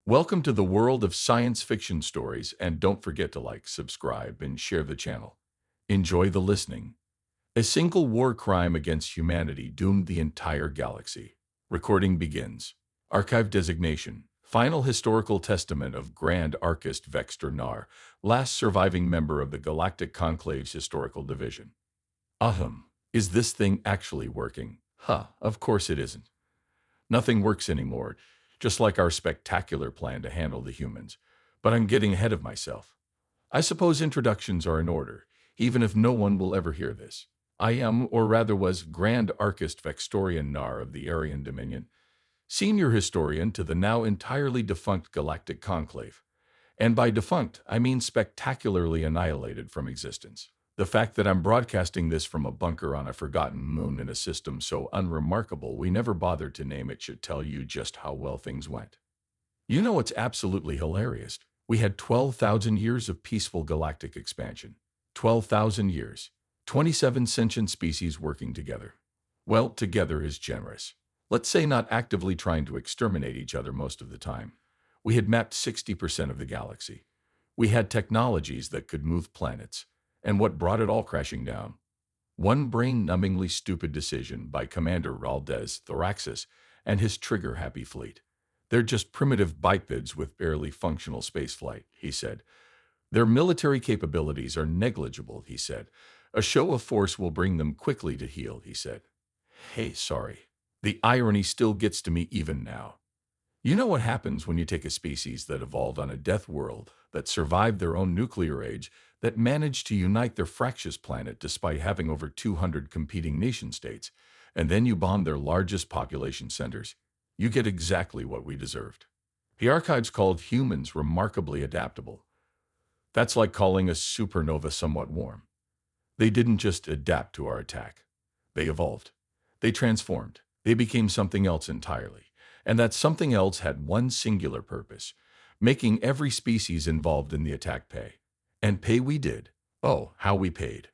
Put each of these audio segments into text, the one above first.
Welcome to the world of science fiction stories, and don't forget to like, subscribe, and share the channel. Enjoy the listening. A single war crime against humanity doomed the entire galaxy. Recording begins. Archive designation. Final historical testament of Grand Archist Vexter Nar, last surviving member of the Galactic Conclave's historical division. Is this thing actually working? Of course it isn't. Nothing works anymore, just like our spectacular plan to handle the humans. But I'm getting ahead of myself. I suppose introductions are in order, even if no one will ever hear this. I am, or rather was, Grand Archist Vextorian Nar of the Aryan Dominion, senior historian to the now entirely defunct Galactic Conclave. And by defunct, I mean spectacularly annihilated from existence. The fact that I'm broadcasting this from a bunker on a forgotten moon in a system so unremarkable we never bothered to name it should tell you just how well things went. You know what's absolutely hilarious? We had 12,000 years of peaceful galactic expansion. 12,000 years. 27 sentient species working together. Well, together is generous. Let's say not actively trying to exterminate each other most of the time. We had mapped 60% of the galaxy. We had technologies that could move planets. And what brought it all crashing down? One brain-numbingly stupid decision by Commander Ralz Thoraxis and his trigger-happy fleet. They're just primitive bipeds with barely functional spaceflight, he said. Their military capabilities are negligible, he said. A show of force will bring them quickly to heel, he said. Hey, sorry. The irony still gets to me even now. You know what happens when you take a species that evolved on a death world, that survived their own nuclear age, that managed to unite their fractious planet despite having over 200 competing nation-states, and then you bomb their largest population centers? You get exactly what we deserved. The archives called humans remarkably adaptable. That's like calling a supernova somewhat warm. They didn't just adapt to our attack. They evolved. They transformed. They became something else entirely. And that something else had one singular purpose, making every species involved in the attack pay. And pay we did. Oh, how we paid.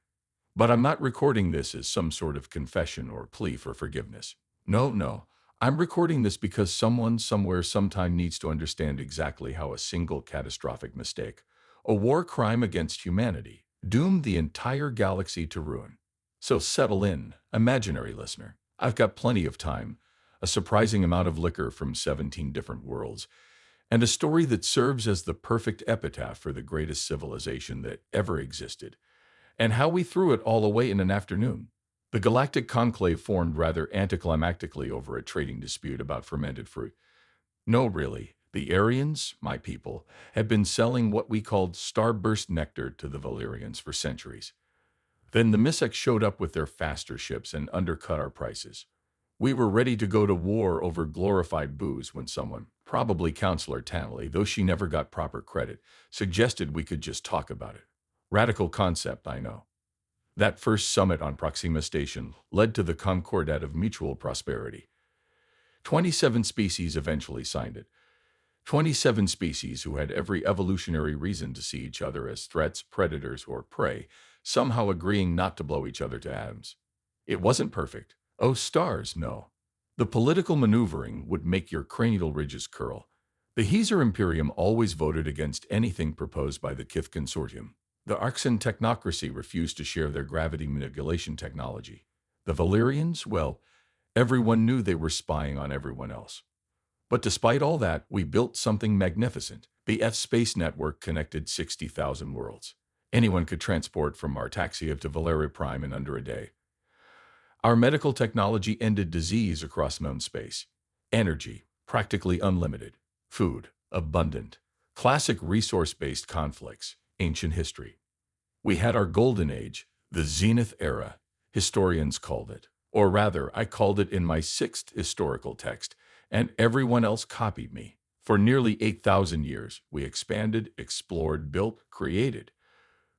But I'm not recording this as some sort of confession or plea for forgiveness. No. I'm recording this because someone somewhere sometime needs to understand exactly how a single catastrophic mistake, a war crime against humanity, doomed the entire galaxy to ruin. So settle in, imaginary listener. I've got plenty of time, a surprising amount of liquor from 17 different worlds, and a story that serves as the perfect epitaph for the greatest civilization that ever existed, and how we threw it all away in an afternoon. The Galactic Conclave formed rather anticlimactically over a trading dispute about fermented fruit. No, really, the Aryans, my people, had been selling what we called starburst nectar to the Valyrians for centuries. Then the Mysics showed up with their faster ships and undercut our prices. We were ready to go to war over glorified booze when someone, probably Counselor Tanley, though she never got proper credit, suggested we could just talk about it. Radical concept, I know. That first summit on Proxima Station led to the Concordat of Mutual Prosperity. 27 species eventually signed it. 27 species who had every evolutionary reason to see each other as threats, predators, or prey, somehow agreeing not to blow each other to atoms. It wasn't perfect. Oh, stars, no. The political maneuvering would make your cranial ridges curl. The Heezer Imperium always voted against anything proposed by the Kith Consortium. The Arxan technocracy refused to share their gravity manipulation technology. The Valyrians, well, everyone knew they were spying on everyone else. But despite all that, we built something magnificent. The F-Space Network connected 60,000 worlds. Anyone could transport from Artaxia to Valeria Prime in under a day. Our medical technology ended disease across known space. Energy, practically unlimited. Food, abundant. Classic resource-based conflicts, ancient history. We had our golden age, the zenith era, historians called it. Or rather, I called it in my 6th historical text, and everyone else copied me. For nearly 8,000 years, we expanded, explored, built, created.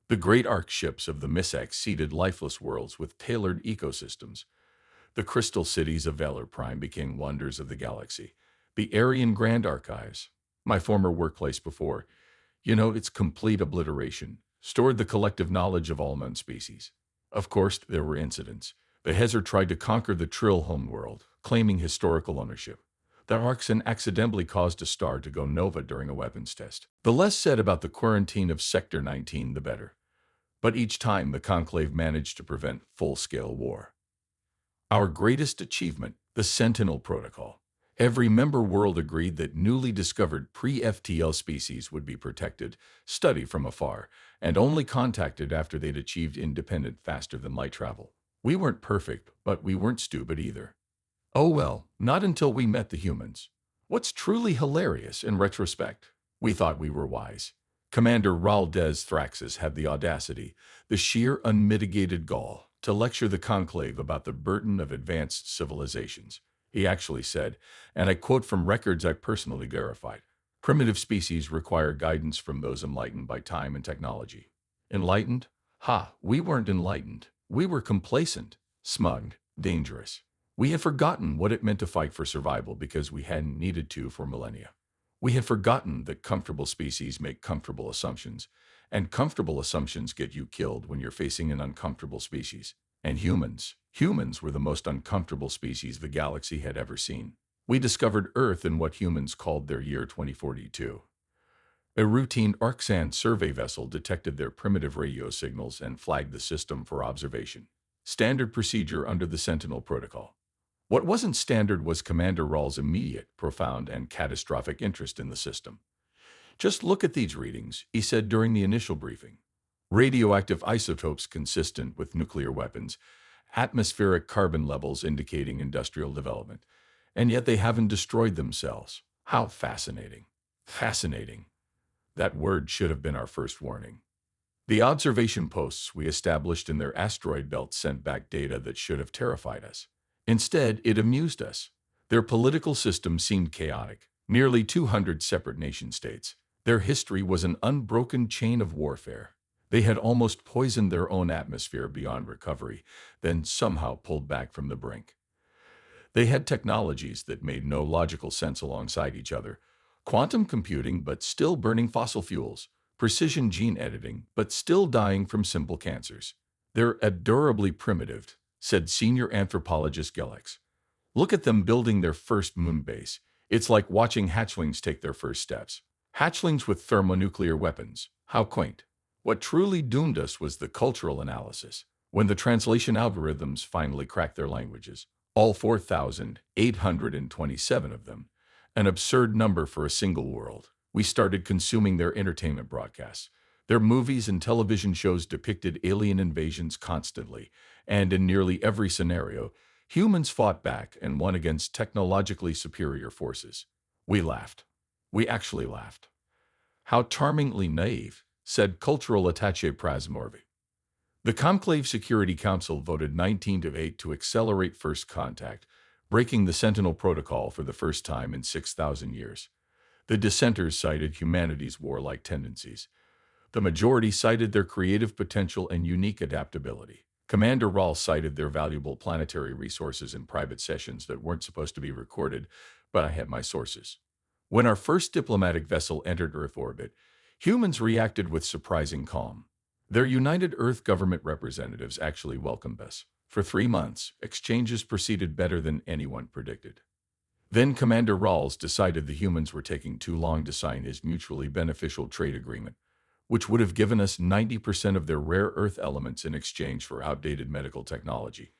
The great arc ships of the Mysics seeded lifeless worlds with tailored ecosystems. The crystal cities of Valor Prime became wonders of the galaxy. The Aryan Grand Archives, my former workplace before, its complete obliteration, stored the collective knowledge of all known species. Of course, there were incidents. The Hezer tried to conquer the Trill homeworld, claiming historical ownership. Their arcs accidentally caused a star to go nova during a weapons test. The less said about the quarantine of Sector 19, the better. But each time the Conclave managed to prevent full-scale war. Our greatest achievement, the Sentinel Protocol. Every member world agreed that newly discovered pre-FTL species would be protected, studied from afar, and only contacted after they'd achieved independent faster than light travel. We weren't perfect, but we weren't stupid either. Oh well, not until we met the humans. What's truly hilarious in retrospect, we thought we were wise. Commander Ralz Thraxus had the audacity, the sheer unmitigated gall, to lecture the conclave about the burden of advanced civilizations. He actually said, and I quote from records I personally verified, "Primitive species require guidance from those enlightened by time and technology." Enlightened? Ha, we weren't enlightened. We were complacent, smug, dangerous. We had forgotten what it meant to fight for survival because we hadn't needed to for millennia. We had forgotten that comfortable species make comfortable assumptions, and comfortable assumptions get you killed when you're facing an uncomfortable species. And humans were the most uncomfortable species the galaxy had ever seen. We discovered Earth in what humans called their year 2042. A routine ArcSand survey vessel detected their primitive radio signals and flagged the system for observation. Standard procedure under the Sentinel Protocol. What wasn't standard was Commander Ralz's immediate, profound, and catastrophic interest in the system. "Just look at these readings," he said during the initial briefing. "Radioactive isotopes consistent with nuclear weapons, atmospheric carbon levels indicating industrial development, and yet they haven't destroyed themselves. How fascinating." Fascinating. That word should have been our first warning. The observation posts we established in their asteroid belt sent back data that should have terrified us. Instead, it amused us. Their political system seemed chaotic, nearly 200 separate nation-states. Their history was an unbroken chain of warfare. They had almost poisoned their own atmosphere beyond recovery, then somehow pulled back from the brink. They had technologies that made no logical sense alongside each other. Quantum computing, but still burning fossil fuels. Precision gene editing, but still dying from simple cancers. "They're adorably primitive," said senior anthropologist Galactic. "Look at them building their first moon base. It's like watching hatchlings take their first steps. Hatchlings with thermonuclear weapons. How quaint." What truly doomed us was the cultural analysis. When the translation algorithms finally cracked their languages, all 4,827 of them, an absurd number for a single world, we started consuming their entertainment broadcasts. Their movies and television shows depicted alien invasions constantly, and in nearly every scenario, humans fought back and won against technologically superior forces. We laughed. We actually laughed. "How charmingly naive," said cultural attaché Prasmorvi. The Conclave Security Council voted 19-8 to accelerate first contact, breaking the Sentinel Protocol for the first time in 6,000 years. The dissenters cited humanity's warlike tendencies. The majority cited their creative potential and unique adaptability. Commander Ralz cited their valuable planetary resources in private sessions that weren't supposed to be recorded, but I had my sources. When our first diplomatic vessel entered Earth orbit, humans reacted with surprising calm. Their United Earth government representatives actually welcomed us. For 3 months, exchanges proceeded better than anyone predicted. Then Commander Ralz decided the humans were taking too long to sign his mutually beneficial trade agreement, which would have given us 90% of their rare earth elements in exchange for outdated medical technology.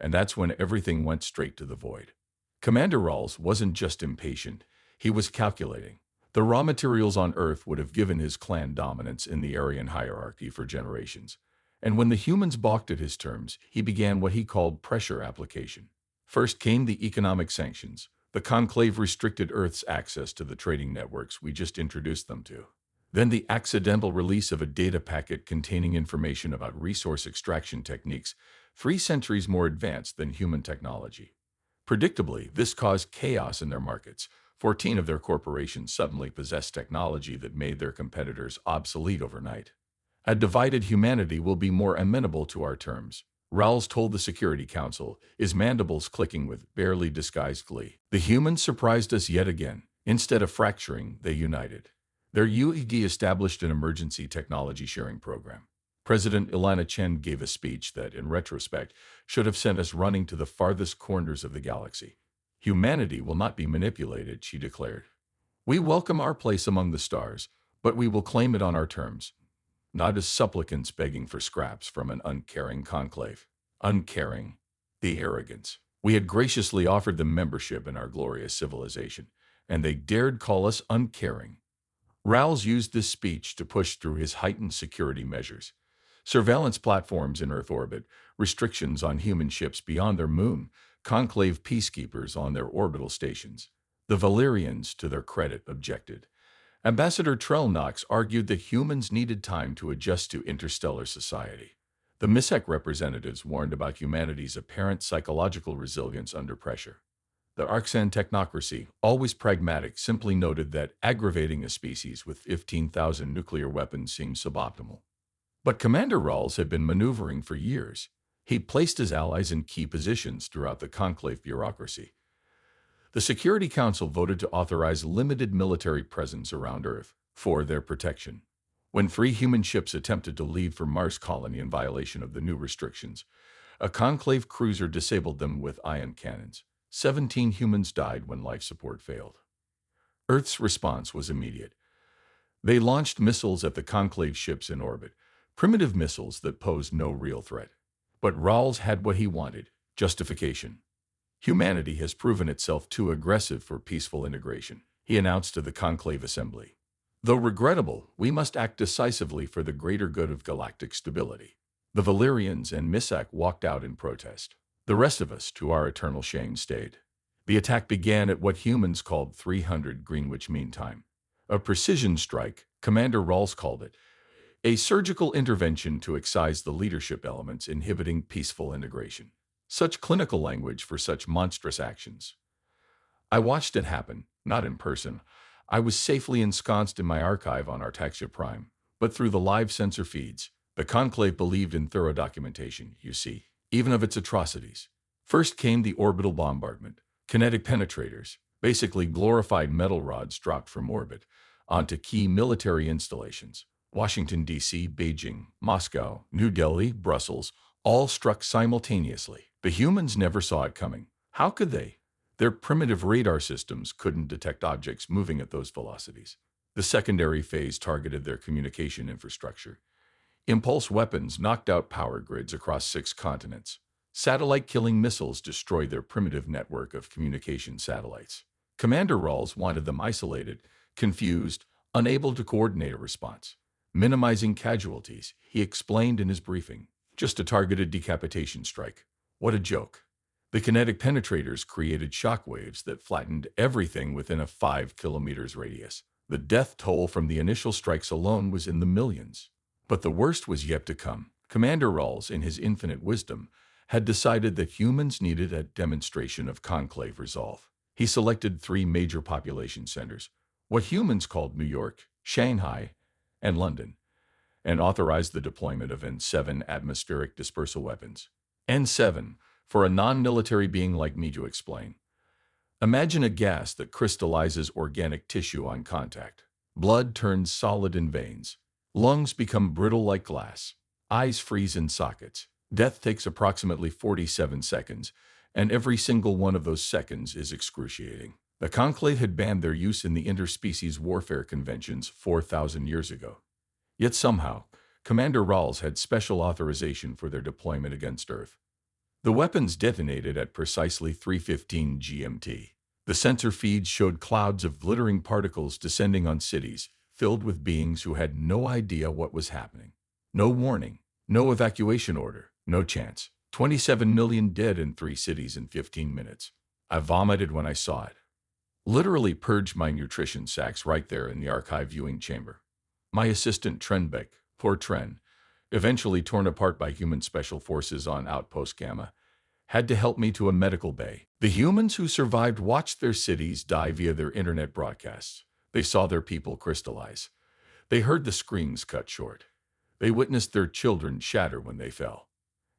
And that's when everything went straight to the void. Commander Ralz wasn't just impatient, he was calculating. The raw materials on Earth would have given his clan dominance in the Aryan hierarchy for generations. And when the humans balked at his terms, he began what he called pressure application. First came the economic sanctions. The Conclave restricted Earth's access to the trading networks we just introduced them to. Then the accidental release of a data packet containing information about resource extraction techniques 3 centuries more advanced than human technology. Predictably, this caused chaos in their markets. 14 of their corporations suddenly possessed technology that made their competitors obsolete overnight. "A divided humanity will be more amenable to our terms," Ralz told the Security Council, his mandibles clicking with barely disguised glee. "The humans surprised us yet again. Instead of fracturing, they united. Their UEG established an emergency technology sharing program. President Ilana Chen gave a speech that, in retrospect, should have sent us running to the farthest corners of the galaxy. Humanity will not be manipulated, she declared. We welcome our place among the stars, but we will claim it on our terms, not as supplicants begging for scraps from an uncaring conclave. Uncaring. The arrogance. We had graciously offered them membership in our glorious civilization, and they dared call us uncaring. Ralz used this speech to push through his heightened security measures. Surveillance platforms in Earth orbit, restrictions on human ships beyond their moon, conclave peacekeepers on their orbital stations. The Valerians, to their credit, objected. Ambassador Trell Knox argued that humans needed time to adjust to interstellar society. The MISEC representatives warned about humanity's apparent psychological resilience under pressure. The Arxan technocracy, always pragmatic, simply noted that aggravating a species with 15,000 nuclear weapons seemed suboptimal. But Commander Ralz had been maneuvering for years. He placed his allies in key positions throughout the conclave bureaucracy. The Security Council voted to authorize limited military presence around Earth for their protection. When 3 human ships attempted to leave for Mars colony in violation of the new restrictions, a conclave cruiser disabled them with ion cannons. 17 humans died when life support failed. Earth's response was immediate. They launched missiles at the conclave ships in orbit, primitive missiles that posed no real threat. But Ralz had what he wanted: justification. Humanity has proven itself too aggressive for peaceful integration, he announced to the conclave assembly. Though regrettable, we must act decisively for the greater good of galactic stability. The Valerians and MISAC walked out in protest. The rest of us, to our eternal shame, stayed. The attack began at what humans called 300 Greenwich Mean Time. A precision strike, Commander Ralz called it, a surgical intervention to excise the leadership elements inhibiting peaceful integration. Such clinical language for such monstrous actions. I watched it happen, not in person. I was safely ensconced in my archive on Artaxia Prime, but through the live sensor feeds. The conclave believed in thorough documentation, you see, even of its atrocities. First came the orbital bombardment, kinetic penetrators, basically glorified metal rods dropped from orbit, onto key military installations. Washington, D.C., Beijing, Moscow, New Delhi, Brussels, all struck simultaneously. The humans never saw it coming. How could they? Their primitive radar systems couldn't detect objects moving at those velocities. The secondary phase targeted their communication infrastructure. Impulse weapons knocked out power grids across 6 continents. Satellite-killing missiles destroyed their primitive network of communication satellites. Commander Ralz wanted them isolated, confused, unable to coordinate a response. Minimizing casualties, he explained in his briefing. Just a targeted decapitation strike. What a joke. The kinetic penetrators created shockwaves that flattened everything within a 5 kilometers radius. The death toll from the initial strikes alone was in the millions. But the worst was yet to come. Commander Ralz, in his infinite wisdom, had decided that humans needed a demonstration of conclave resolve. He selected 3 major population centers, what humans called New York, Shanghai, and London, and authorized the deployment of N7 atmospheric dispersal weapons. N7, for a non-military being like me to explain. Imagine a gas that crystallizes organic tissue on contact. Blood turns solid in veins. Lungs become brittle like glass. Eyes freeze in sockets. Death takes approximately 47 seconds, and every single one of those seconds is excruciating. The conclave had banned their use in the interspecies warfare conventions 4,000 years ago. Yet somehow, Commander Ralz had special authorization for their deployment against Earth. The weapons detonated at precisely 3:15 GMT. The sensor feeds showed clouds of glittering particles descending on cities, filled with beings who had no idea what was happening. No warning, no evacuation order, no chance. 27 million dead in 3 cities in 15 minutes. I vomited when I saw it. Literally purged my nutrition sacks right there in the archive viewing chamber. My assistant Trenbeck, poor Tren, eventually torn apart by human special forces on Outpost Gamma, had to help me to a medical bay. The humans who survived watched their cities die via their internet broadcasts. They saw their people crystallize. They heard the screams cut short. They witnessed their children shatter when they fell.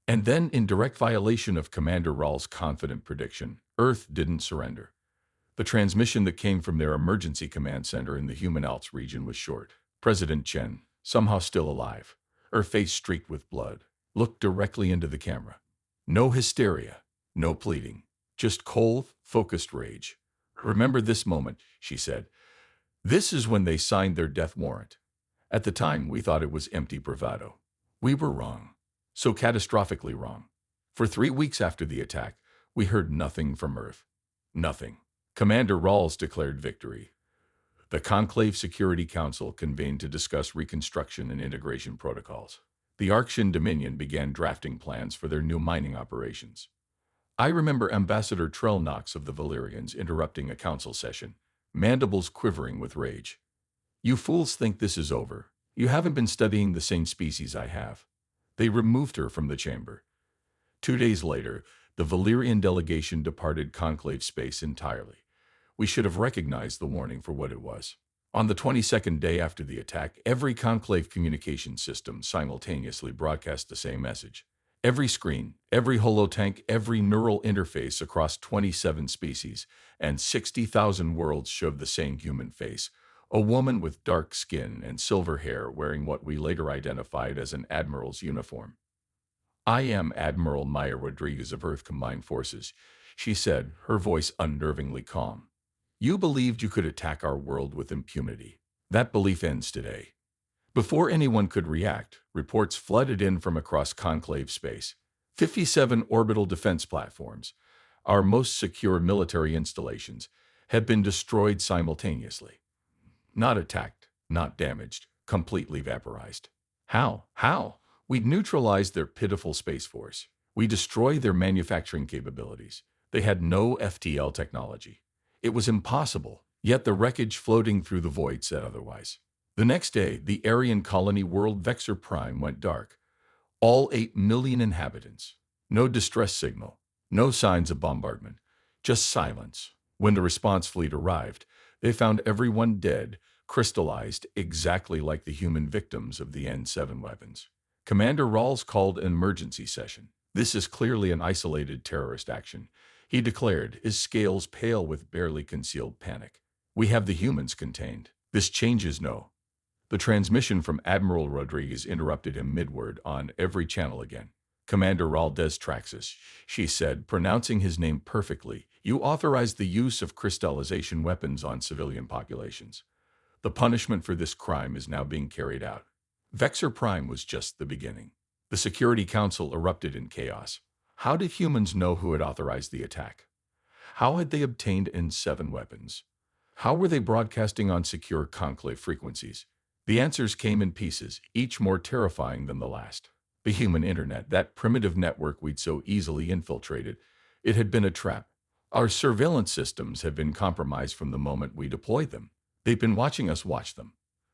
And then, in direct violation of Commander Ralz's confident prediction, Earth didn't surrender. The transmission that came from their emergency command center in the Human Alps region was short. President Chen, somehow still alive, her face streaked with blood, looked directly into the camera. No hysteria, no pleading, Just cold, focused rage. Remember this moment, she said. This is when they signed their death warrant. At the time, we thought it was empty bravado. We were wrong. So catastrophically wrong. For 3 weeks after the attack, we heard nothing from Earth. Nothing. Commander Ralz declared victory. The Conclave Security Council convened to discuss reconstruction and integration protocols. The Arctian Dominion began drafting plans for their new mining operations. I remember Ambassador Trell Knox of the Valyrians interrupting a council session, mandibles quivering with rage. You fools think this is over. You haven't been studying the same species I have. They removed her from the chamber. 2 days later, the Valyrian delegation departed Conclave space entirely. We should have recognized the warning for what it was. On the 22nd day after the attack, every Conclave communication system simultaneously broadcast the same message. Every screen, every holotank, every neural interface across 27 species and 60,000 worlds showed the same human face, a woman with dark skin and silver hair wearing what we later identified as an admiral's uniform. I am Admiral Maya Rodriguez of Earth Combined Forces, she said, her voice unnervingly calm. You believed you could attack our world with impunity. That belief ends today. Before anyone could react, reports flooded in from across Conclave space. 57 orbital defense platforms, our most secure military installations, had been destroyed simultaneously. Not attacked, not damaged, completely vaporized. How? How? We neutralized their pitiful space force. We destroyed their manufacturing capabilities. They had no FTL technology. It was impossible, yet the wreckage floating through the void said otherwise. The next day, the Aryan colony world Vexor Prime went dark. All 8 million inhabitants. No distress signal. No signs of bombardment. Just silence. When the response fleet arrived, they found everyone dead, crystallized exactly like the human victims of the N7 weapons. Commander Ralz called an emergency session. This is clearly an isolated terrorist action, he declared, his scales pale with barely concealed panic. We have the humans contained. This changes no. The transmission from Admiral Rodriguez interrupted him mid-word on every channel again. Commander Raldez Traxus, she said, pronouncing his name perfectly, you authorized the use of crystallization weapons on civilian populations. The punishment for this crime is now being carried out. Vexor Prime was just the beginning. The Security Council erupted in chaos. How did humans know who had authorized the attack? How had they obtained N7 weapons? How were they broadcasting on secure conclave frequencies? The answers came in pieces, each more terrifying than the last. The human internet, that primitive network we'd so easily infiltrated, it had been a trap. Our surveillance systems had been compromised from the moment we deployed them. They'd been watching us watch them.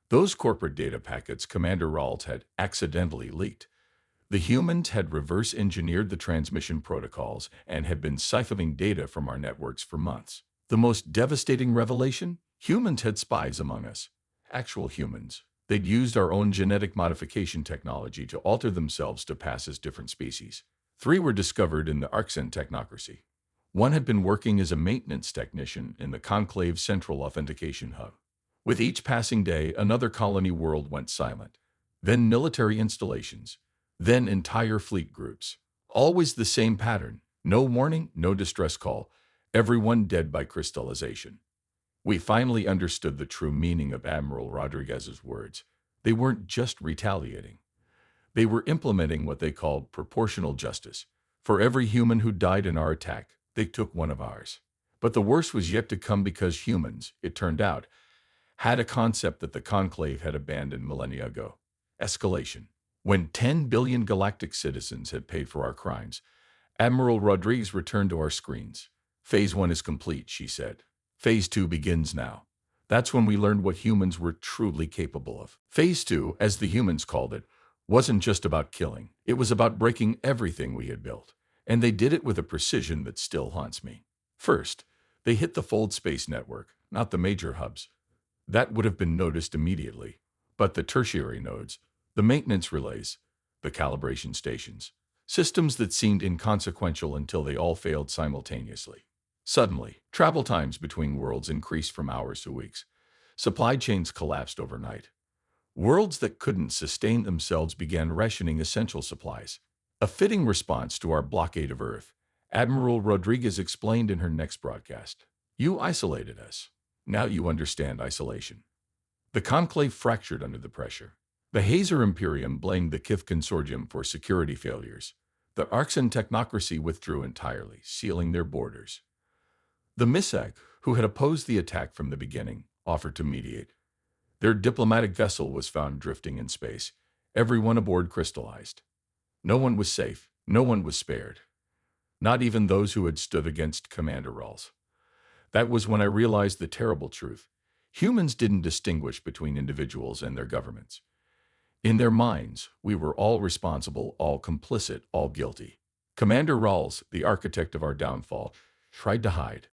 Those corporate data packets Commander Ralz had accidentally leaked. The humans had reverse-engineered the transmission protocols and had been siphoning data from our networks for months. The most devastating revelation? Humans had spies among us. Actual humans. They'd used our own genetic modification technology to alter themselves to pass as different species. 3 were discovered in the Arcsen technocracy. 1 had been working as a maintenance technician in the Conclave Central Authentication Hub. With each passing day, another colony world went silent. Then military installations. Then entire fleet groups. Always the same pattern. No warning, no distress call. Everyone dead by crystallization. We finally understood the true meaning of Admiral Rodriguez's words. They weren't just retaliating. They were implementing what they called proportional justice. For every human who died in our attack, they took one of ours. But the worst was yet to come because humans, it turned out, had a concept that the Conclave had abandoned millennia ago. Escalation. When 10 billion galactic citizens had paid for our crimes, Admiral Rodriguez returned to our screens. Phase 1 is complete, she said. Phase 2 begins now. That's when we learned what humans were truly capable of. Phase 2, as the humans called it, wasn't just about killing. It was about breaking everything we had built. And they did it with a precision that still haunts me. First, they hit the Fold Space Network, not the major hubs. That would have been noticed immediately. But the tertiary nodes, the maintenance relays, the calibration stations, systems that seemed inconsequential until they all failed simultaneously. Suddenly, travel times between worlds increased from hours to weeks. Supply chains collapsed overnight. Worlds that couldn't sustain themselves began rationing essential supplies. A fitting response to our blockade of Earth. Admiral Rodriguez explained in her next broadcast. You isolated us. Now you understand isolation. The conclave fractured under the pressure. The Hazer Imperium blamed the Kith Consortium for security failures. The Arxan technocracy withdrew entirely, sealing their borders. The Missak, who had opposed the attack from the beginning, offered to mediate. Their diplomatic vessel was found drifting in space. Everyone aboard crystallized. No one was safe. No one was spared. Not even those who had stood against Commander Ralz. That was when I realized the terrible truth. Humans didn't distinguish between individuals and their governments. In their minds, we were all responsible, all complicit, all guilty. Commander Ralz, the architect of our downfall, tried to hide.